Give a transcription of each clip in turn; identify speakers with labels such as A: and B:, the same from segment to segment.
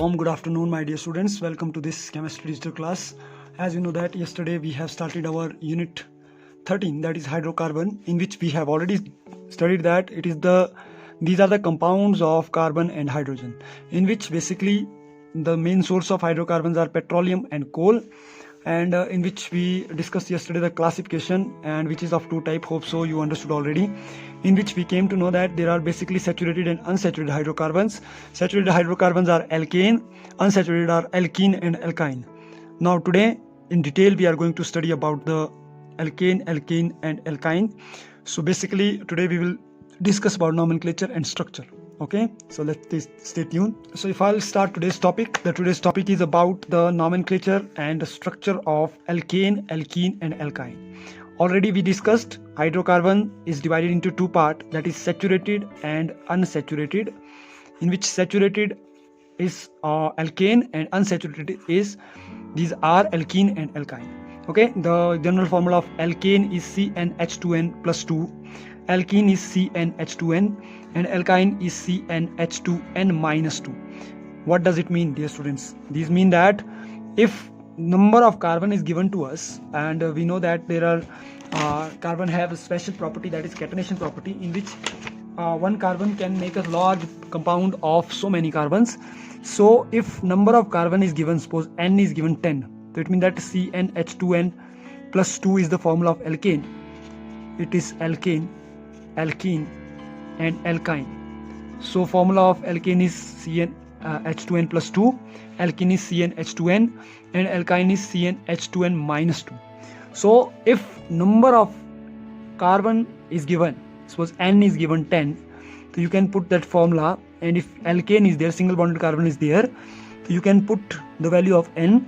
A: warm good afternoon, my dear students. Welcome to this chemistry digital class. As you know that yesterday we have started our unit 13, that is hydrocarbon, in which we have already studied that these are the compounds of carbon and hydrogen, in which basically the main source of hydrocarbons are petroleum and coal, and in which we discussed yesterday the classification, and which is of two type. Hope so you understood already. In which we came to know that there are basically saturated and unsaturated hydrocarbons. Saturated hydrocarbons are alkane, unsaturated are alkene and alkyne. Now today in detail we are going to study about the alkane, alkene and alkyne. So basically today we will discuss about nomenclature and structure. Okay, so let's stay tuned. So if I'll start today's topic, today's topic is about the nomenclature and the structure of alkane, alkene and alkyne. Already we discussed hydrocarbon is divided into two parts, that is saturated and unsaturated, in which saturated is alkane and unsaturated is these are alkene and alkyne. Okay, the general formula of alkane is CnH2n plus 2, alkene is CnH2n and alkyne is CnH2n minus 2. What does it mean, dear students? These mean that if number of carbon is given to us, and we know that there are carbon have a special property, that is catenation property, in which one carbon can make a large compound of so many carbons. So if number of carbon is given, suppose n is given 10, so it means that CnH2n plus 2 is the formula of alkane. It is alkane, alkene and alkyne. So formula of alkane is CnH2n plus 2, alkene is CnH2n and alkyne is CnH2n minus 2. So if number of carbon is given, suppose n is given 10, so you can put that formula, and if alkane is there, single bonded carbon is there, so you can put the value of n,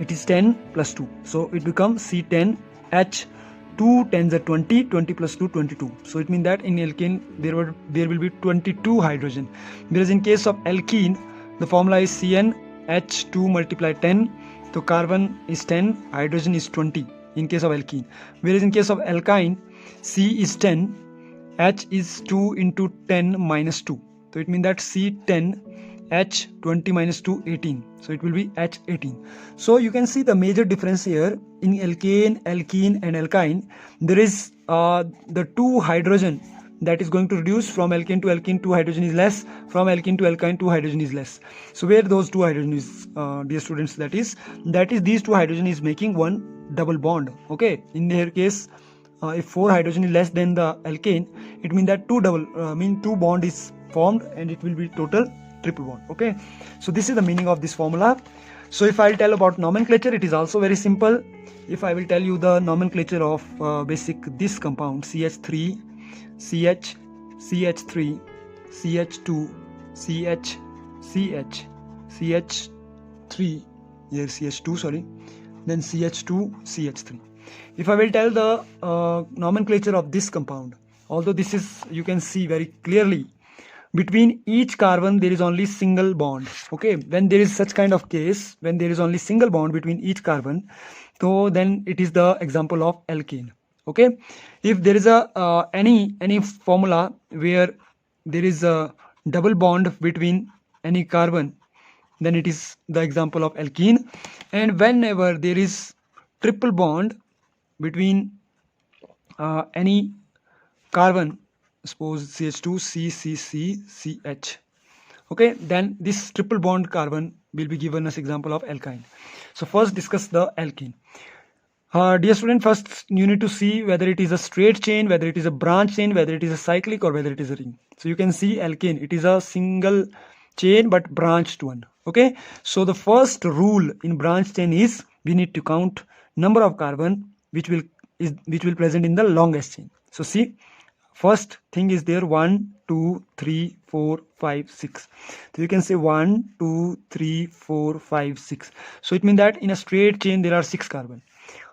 A: it is 10 plus 2, so it becomes C10H. 2 10s are 20, 20 plus 2 22. So it means that in alkane there will be 22 hydrogen, whereas in case of alkene the formula is CnH2 multiply 10, so carbon is 10, hydrogen is 20 in case of alkene, whereas in case of alkyne C is 10, H is 2 into 10 minus 2, so it means that C10 H 20 minus 2 18, so it will be H18. So you can see the major difference here in alkane, alkene and alkyne. There is the two hydrogen that is going to reduce from alkane to alkene, 2 hydrogen is less, from alkene to alkyne 2 hydrogen is less. So where those 2 hydrogen is, dear students, that is these 2 hydrogen is making one double bond. Okay, in their case if 4 hydrogen is less than the alkane, it means that 2 bond is formed and it will be total triple bond. Okay, so this is the meaning of this formula. So if I'll tell about nomenclature, it is also very simple. If I will tell you the nomenclature of basic this compound, CH3, CH, CH3, CH2, CH, CH, CH3, here CH2, sorry, then CH2, CH3. If I will tell the nomenclature of this compound, although this is, you can see very clearly, between each carbon there is only single bond. Okay, when there is such kind of case, when there is only single bond between each carbon, so then it is the example of alkane. Okay, if there is a any formula where there is a double bond between any carbon, then it is the example of alkene. And whenever there is triple bond between any carbon, suppose CH2, CH, okay, then this triple bond carbon will be given as example of alkyne. So first discuss the alkene. Dear student, first you need to see whether it is a straight chain, whether it is a branch chain, whether it is a cyclic or whether it is a ring. So you can see alkane, it is a single chain but branched one. Okay, so the first rule in branch chain is we need to count number of carbon which will present in the longest chain. So see, first thing is there 1, 2, 3, 4, 5, 6. So you can say 1, 2, 3, 4, 5, 6. So it means that in a straight chain there are 6 carbon.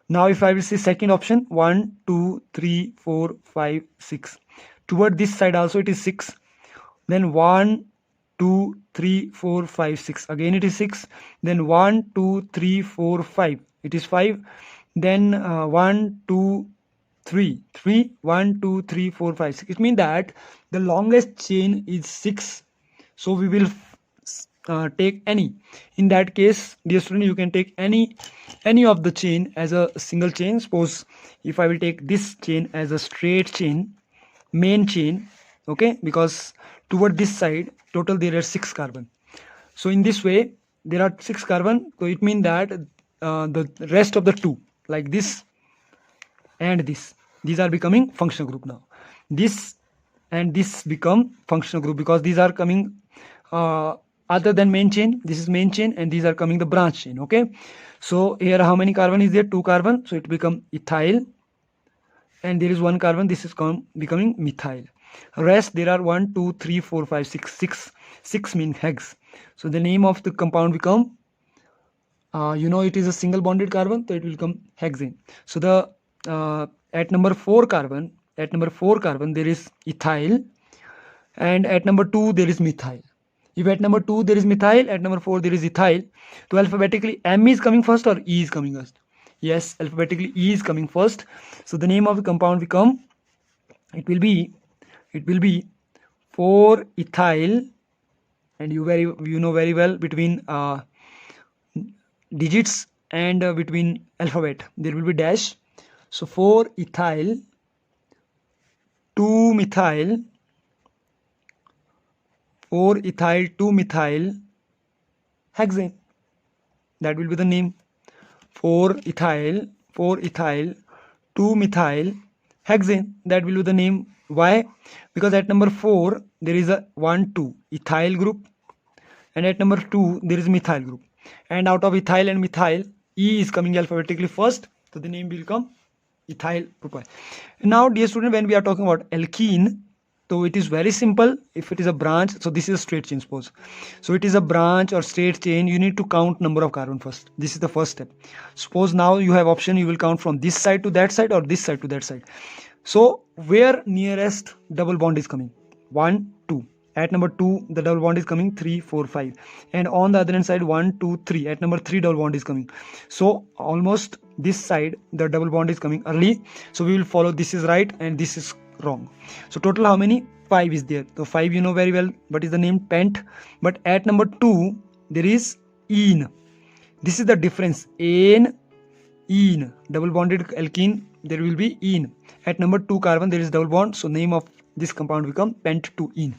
A: Now if I will say second option, 1, 2, 3, 4, 5, 6. Toward this side also it is 6. Then 1, 2, 3, 4, 5, 6. Again it is 6. Then 1, 2, 3, 4, 5. It is 5. Then 1, 2, 3, 1, 2, 3, 4, 5, 6. It means that the longest chain is 6. So we will take any. In that case, dear student, you can take any of the chain as a single chain. Suppose if I will take this chain as a straight chain, main chain, okay, because toward this side total there are 6 carbon. So in this way there are 6 carbon, so it means that the rest of the 2 like this and this, these are becoming functional group. Now this and this become functional group because these are coming other than main chain. This is main chain and these are coming the branch chain. Okay, so here how many carbon is there? 2 carbon, so it become ethyl, and there is 1 carbon, this is becoming methyl. Rest there are 1 2 3 4 5 6 mean hex. So the name of the compound become it is a single bonded carbon, so it will become hexane. So the at number 4 carbon there is ethyl, and at number 2 there is methyl. If at number 2 there is methyl, at number 4 there is ethyl, so alphabetically M is coming first or E is coming first? Yes, alphabetically E is coming first. So the name of the compound become, it will be 4-ethyl, and you know very well between digits and between alphabet there will be dash. So 4-ethyl 2-methyl 4-ethyl 2-methyl hexane. That will be the name. 4-ethyl 2-methyl hexane. That will be the name. Why? Because at number 4 there is a 1-2 ethyl group, and at number 2 there is methyl group, and out of ethyl and methyl E is coming alphabetically first, so the name will become ethyl propyl. Now dear student, when we are talking about alkene, so it is very simple. If it is a branch, so this is a straight chain, suppose. So it is a branch or straight chain, you need to count number of carbon first. This is the first step. Suppose now you have option, you will count from this side to that side or this side to that side. So where nearest double bond is coming? 1 2. At number 2 the double bond is coming 3 4 5, and on the other hand side 1 2 3, at number 3 double bond is coming. So almost this side the double bond is coming early, so we will follow this is right and this is wrong. So total how many? 5 is there. So 5 you know very well what is the name? Pent. But at number 2 there is ene. This is the difference. Ene double bonded alkene, there will be ene. At number 2 carbon there is double bond, so name of this compound become pent-2-ene.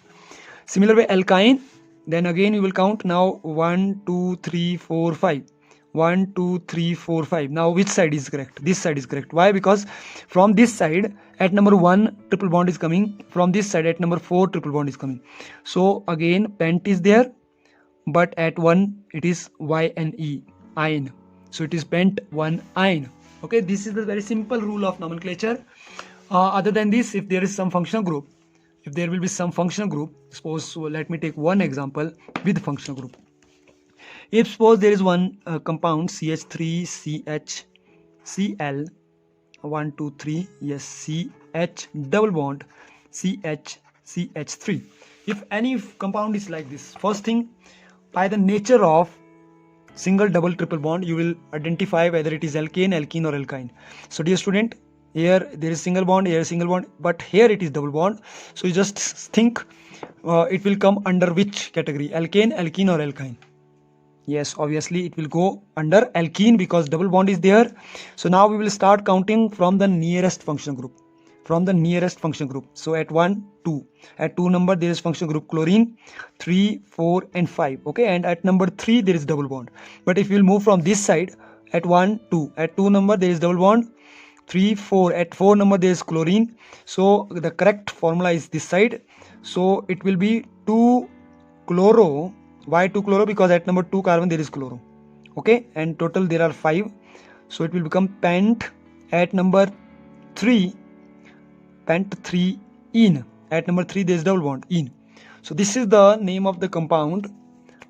A: Similar way alkyne, then again you will count now 1 2 3 4 5. 1 2 3 4 5. Now which side is correct? This side is correct. Why? Because from this side at number 1 triple bond is coming, from this side at number 4 triple bond is coming. So again pent is there, but at 1 it is YNE, ine. So it is pent-1-ine. Okay, this is the very simple rule of nomenclature. Other than this, if there is some functional group, if there will be some functional group, suppose, so let me take one example with functional group. If suppose there is one compound CH3CHCl 1 2 3, yes, CH double bond CH3. If any compound is like this, first thing, by the nature of single double triple bond you will identify whether it is alkane, alkene or alkyne. So dear student, here there is single bond, here is single bond, but here it is double bond. So you just think it will come under which category? Alkane, alkene or alkyne? Yes, obviously it will go under alkene because double bond is there. So now we will start counting from the nearest functional group. So at 1 2, at 2 number there is functional group chlorine, 3 4 and 5. Okay, and at number 3 there is double bond. But if you will move from this side, at 1 2, at 2 number there is double bond, 3 4, at 4 number there is chlorine. So the correct formula is this side. So it will be 2 chloro. Why 2 chloro? Because at number 2 carbon there is chloro. Okay, and total there are 5. So it will become pent. At number 3 pent-3-ene. At number 3 there is double bond, ene. So this is the name of the compound.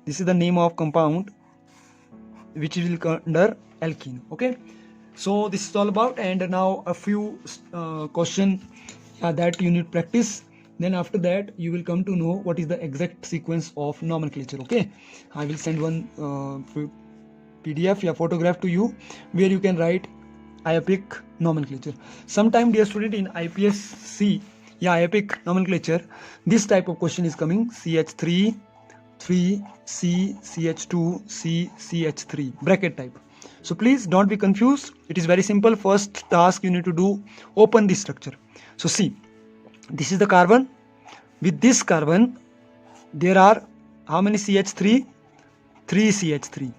A: This is the name of compound which will come under alkene. Okay, so this is all about, and now a few question that you need practice. Then after that you will come to know what is the exact sequence of nomenclature. Okay, I will send one PDF or photograph to you where you can write IUPAC nomenclature. Sometime dear student in IPSC, IUPAC nomenclature, this type of question is coming. CH3 3CCH2CCH3 bracket type. So please don't be confused. It is very simple. First task you need to do, open this structure. So see, this is the carbon. With this carbon there are how many CH3? 3 CH3.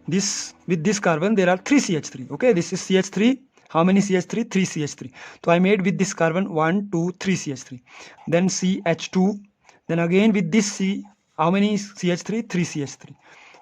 A: This with this carbon there are 3 CH3. Okay, this is CH3. How many CH3? 3 CH3. So I made with this carbon 1 2 3 CH3. Then CH2. Then again with this C, how many CH3? 3 CH3.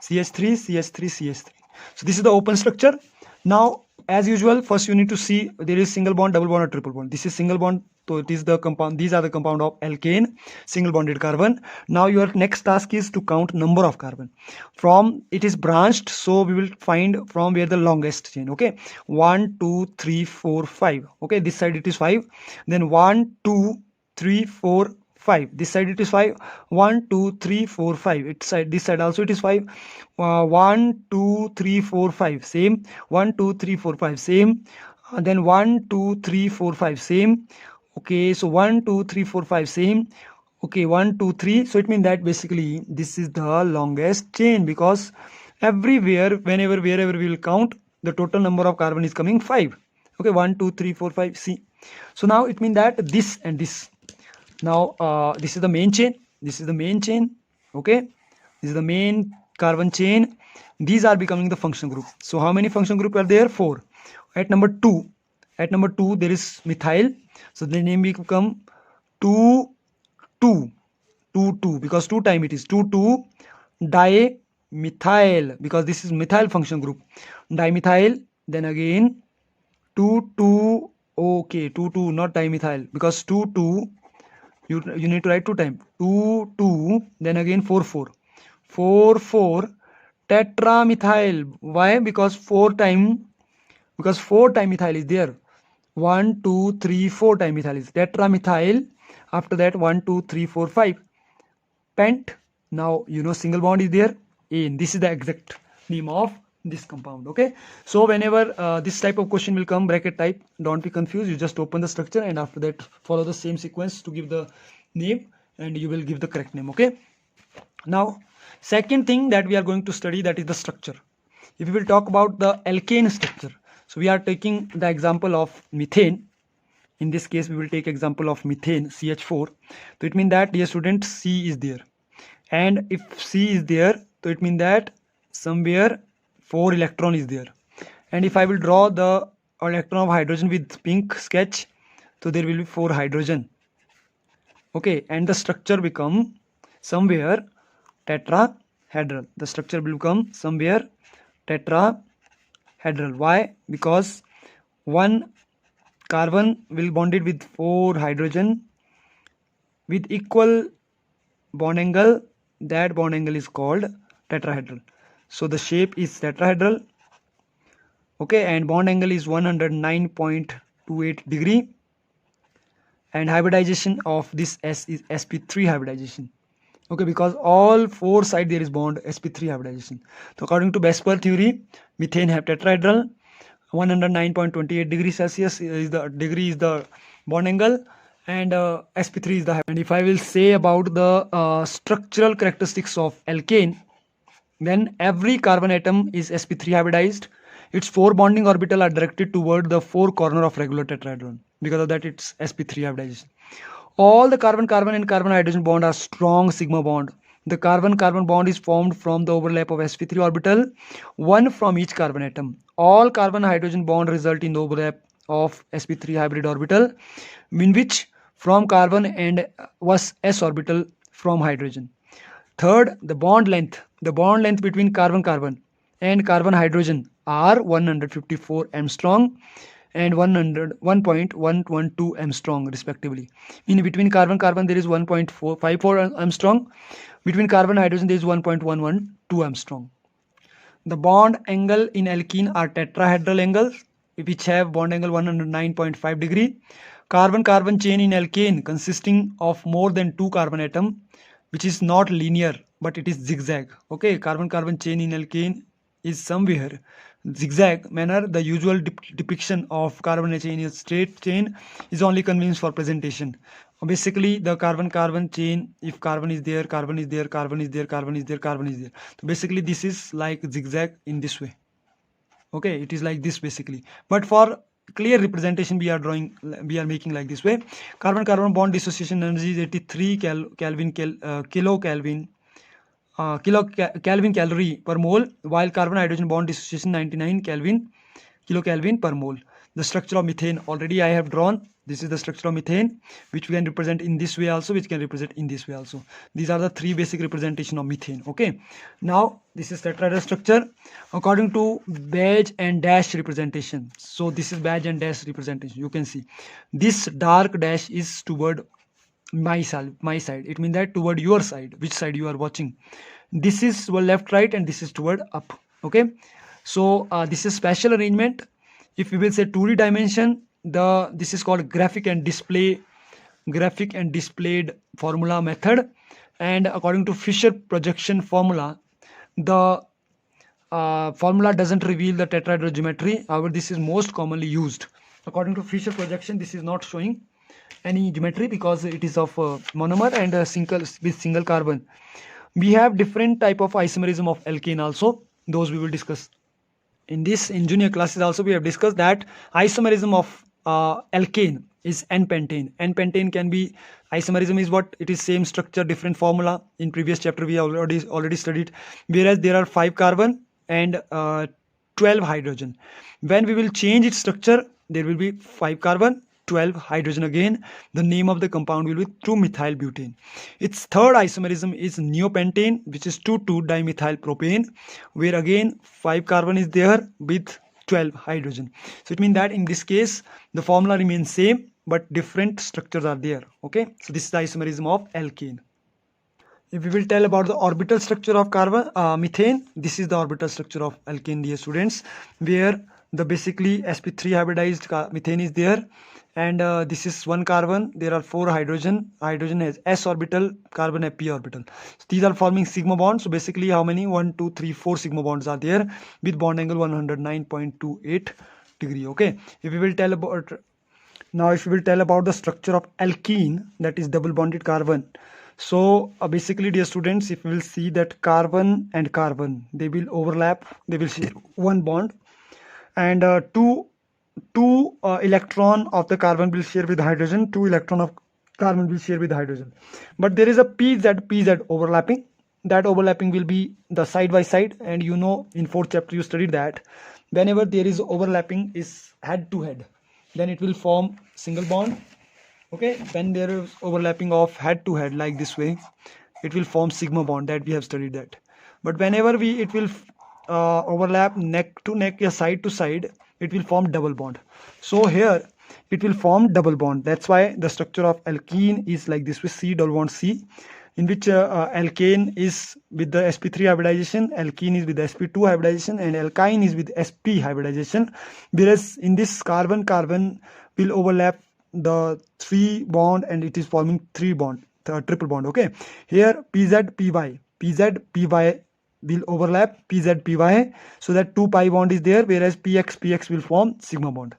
A: CH3 CH3 CH3. So this is the open structure. Now as usual, first you need to see there is single bond, double bond or triple bond. This is single bond, so it is the compound. These are the compound of alkane, single bonded carbon. Now your next task is to count number of carbon. From it is branched, so we will find from where the longest chain. Okay, 1 2 3 4 5. Okay, this side it is 5. Then 1 2 3 4 5. This side it is 5. 1 2 3 4 5. This side also it is 5. 1 2 3 4 5 same. 1 2 3 4 5 same. Then 1 2 3 4 5 same. Okay, so 1 2 3 4 5 same. Okay, 1 2 3. So it means that basically this is the longest chain, because everywhere wherever we will count, the total number of carbon is coming 5. Okay, 1 2 3 4 5. See, so now it means that this and this. Now this is the main chain. This is the main chain. Okay, this is the main carbon chain. These are becoming the function group. So how many function group are there? 4. At number 2, there is methyl. So the name will become 2 2 2 2, because 2 time it is 2 2 dimethyl, because this is methyl function group. Dimethyl. Then again 2 2. Okay, 2 2 not dimethyl, because 2 2 you need to write 2 times. 2 2. Then again 4 4 4 4 tetramethyl. Why? Because 4 time methyl is there. 1 2 3 4 time methyl is tetramethyl. After that 1 2 3 4 5 pent. Now you know single bond is there. And this is the exact name of this compound. Okay, so whenever this type of question will come, bracket type, don't be confused. You just open the structure and after that follow the same sequence to give the name, and you will give the correct name. Okay, now second thing that we are going to study, that is the structure. If we will talk about the alkane structure, so we are taking the example of methane. In this case we will take example of methane, CH4. So it means that, dear student, C is there, and if C is there, so it means that somewhere 4 electron is there. And if I will draw the electron of hydrogen with pink sketch, so there will be 4 hydrogen. Okay, and the structure become somewhere tetrahedral. The structure will become somewhere tetrahedral. Why? Because one carbon will bonded with 4 hydrogen with equal bond angle. That bond angle is called tetrahedral. So the shape is tetrahedral. Okay, and bond angle is 109.28 degree. And hybridization of this S is sp3 hybridization. Okay, because all 4 sides there is bond, sp3 hybridization. So according to Besper theory, methane have tetrahedral. 109.28 degrees Celsius is the bond angle, and sp3 is the. And if I will say about the structural characteristics of alkane, then every carbon atom is sp3 hybridized. Its 4 bonding orbital are directed toward the 4 corner of regular tetrahedron. Because of that, it's sp3 hybridization. All the carbon-carbon and carbon-hydrogen bond are strong sigma bond. The carbon-carbon bond is formed from the overlap of sp3 orbital, one from each carbon atom. All carbon-hydrogen bond result in the overlap of sp3 hybrid orbital, in which from carbon and was s orbital from hydrogen. Third, the bond length. The bond length between carbon-carbon and carbon-hydrogen are 154 Armstrong and 1.112 Armstrong respectively. In between carbon-carbon there is 1.54 Armstrong. Between carbon-hydrogen there is 1.112 Armstrong. The bond angle in alkene are tetrahedral angles, which have bond angle 109.5 degree. Carbon-carbon chain in alkane consisting of more than 2 carbon atom, which is not linear but it is zigzag. Okay, carbon-carbon chain in alkane is somewhere zigzag manner. The usual depiction of carbon chain is straight chain is only convenienced for presentation. basically the carbon carbon chain, if carbon is there, carbon is there, carbon is there, carbon is there, carbon is there, so basically this is like zigzag in this way. Okay, it is like this basically, but for clear representation we are making like this way. Carbon carbon bond dissociation energy is 83 Kelvin kilocalorie per mole, while carbon hydrogen bond dissociation 99 kilocalvin per mole. The structure of methane already I have drawn. This is the structure of methane, which we can represent in this way also, which can represent in this way also. These are the three basic representation of methane. Okay, now this is tetrahedral structure according to badge and dash representation. So this is badge and dash representation. You can see this dark dash is toward my side. It means that toward your side, which side you are watching. This is toward left, right, and this is toward up. Okay, so this is spatial arrangement. If we will say 2D dimension, this is called graphic and displayed formula method. And according to Fisher projection formula, the formula doesn't reveal the tetrahedral geometry. However, this is most commonly used. According to Fisher projection, this is not showing any geometry because it is of monomer and single carbon. We have different type of isomerism of alkane also. Those we will discuss in junior classes also. We have discussed that isomerism of alkane is N-pentane. N-pentane can be, isomerism is what? It is same structure, different formula. In previous chapter we already studied. Whereas there are 5 carbon and 12 hydrogen. When we will change its structure, there will be 5 carbon, 12 hydrogen again. The name of the compound will be 2-methylbutane. Its third isomerism is neopentane, which is 2,2-dimethylpropane, where again 5 carbon is there with 12 hydrogen. So it means that in this case the formula remains same but different structures are there. Okay, so this is the isomerism of alkane. If we will tell about the orbital structure of methane, this is the orbital structure of alkane, dear students, where the basically sp3 hybridized methane is there, and this is 1 carbon. There are 4 hydrogen has s orbital, carbon have p orbital. So these are forming sigma bonds. So basically how many? 1 2 3 4 sigma bonds are there with bond angle 109.28 degree. Okay, if we will tell about the structure of alkene, that is double bonded carbon. So basically, dear students, if we will see that carbon and carbon, they will overlap, they will share one bond, and two electron of the carbon will share with hydrogen, 2 electron of carbon will share with hydrogen. But there is a pz overlapping. That overlapping will be the side by side, and you know in 4th chapter you studied that whenever there is overlapping is head to head, then it will form single bond. Okay, when there is overlapping of head to head like this way, it will form sigma bond, that we have studied that. But whenever it will overlap neck to neck or side to side, it will form double bond. So here it will form double bond. That's why the structure of alkene is like this with C double bond C, in which alkane is with the sp3 hybridization, alkene is with the sp2 hybridization, and alkyne is with sp hybridization. Whereas in this carbon will overlap the 3 bond and it is forming 3 bond, triple bond. Okay, here pz py will overlap pz py, so that 2 pi bond is there, whereas px will form sigma bond.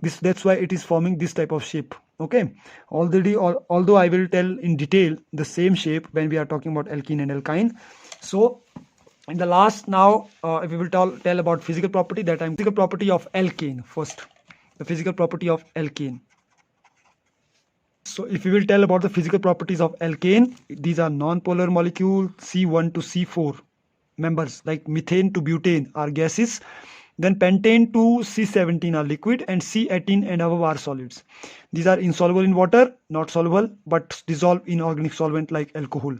A: That's why it is forming this type of shape. Okay, although I will tell in detail the same shape when we are talking about alkene and alkyne. So in the last, now if we will tell about physical property, physical property of alkane first. The physical property of alkane. So if we will tell about the physical properties of alkane, these are non-polar molecule, C1 to C4 members, like methane to butane are gases, then pentane to C17 are liquid, and C18 and above are solids. These are insoluble in water, not soluble, but dissolve in organic solvent like alcohol.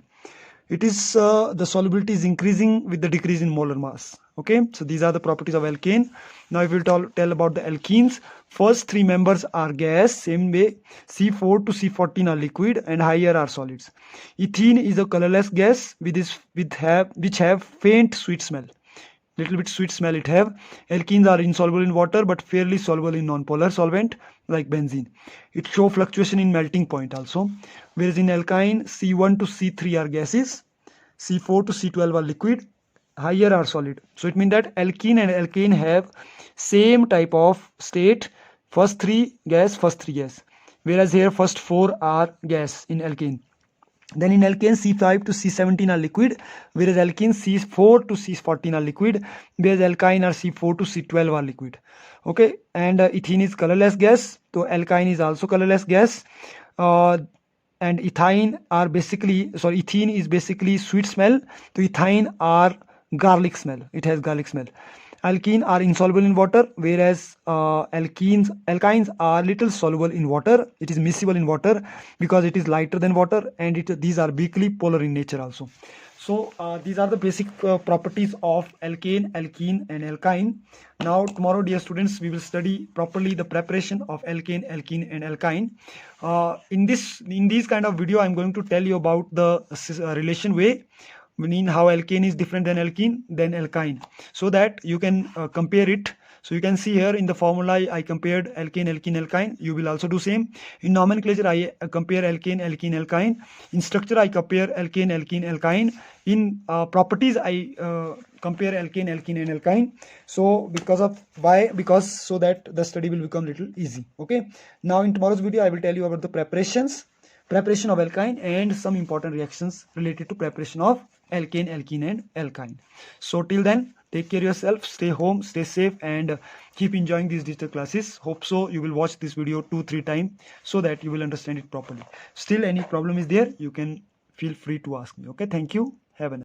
A: It is the solubility is increasing with the decrease in molar mass. Okay, so these are the properties of alkane. Now if we will tell about the alkenes, first 3 members are gas, same way. C4 to C14 are liquid and higher are solids. Ethene is a colorless gas which have faint sweet smell. Little bit sweet smell it have. Alkenes are insoluble in water but fairly soluble in non-polar solvent like benzene. It show fluctuation in melting point also. Whereas in alkyne, C1 to C3 are gases, C4 to C12 are liquid, higher are solid. So it means that alkene and alkane have same type of state. First 3 gas, first 3 gas. whereas here first 4 are gas in alkane. Then in alkane, C5 to C17 are liquid, whereas alkene C4 to C14 are liquid, whereas alkyne are C4 to C12 are liquid. Okay, and ethene is colorless gas, so alkyne is also colorless gas. And ethene is basically sweet smell, so ethine are garlic smell, it has garlic smell. Alkene are insoluble in water, whereas alkynes are little soluble in water. It is miscible in water because it is lighter than water, and these are weakly polar in nature also. So these are the basic properties of alkane, alkene, and alkyne. Now tomorrow, dear students, we will study properly the preparation of alkane, alkene, and alkyne. In this kind of video, I'm going to tell you about the relation way, meaning how alkane is different than alkyne, so that you can compare it. So you can see here in the formula I compared alkane, alkene, alkyne. You will also do same. In nomenclature I compare alkane, alkene, alkyne. In structure I compare alkane, alkene, alkyne. In properties I compare alkane, alkene, and alkyne. So because so that the study will become little easy. Okay, now in tomorrow's video I will tell you about the preparation of alkyne and some important reactions related to preparation of alkane, alkene, and alkyne. So till then, take care of yourself, stay home, stay safe, and keep enjoying these digital classes. Hope so you will watch this video 2-3 times so that you will understand it properly. Still any problem is there, you can feel free to ask me. Okay, thank you. Have a nice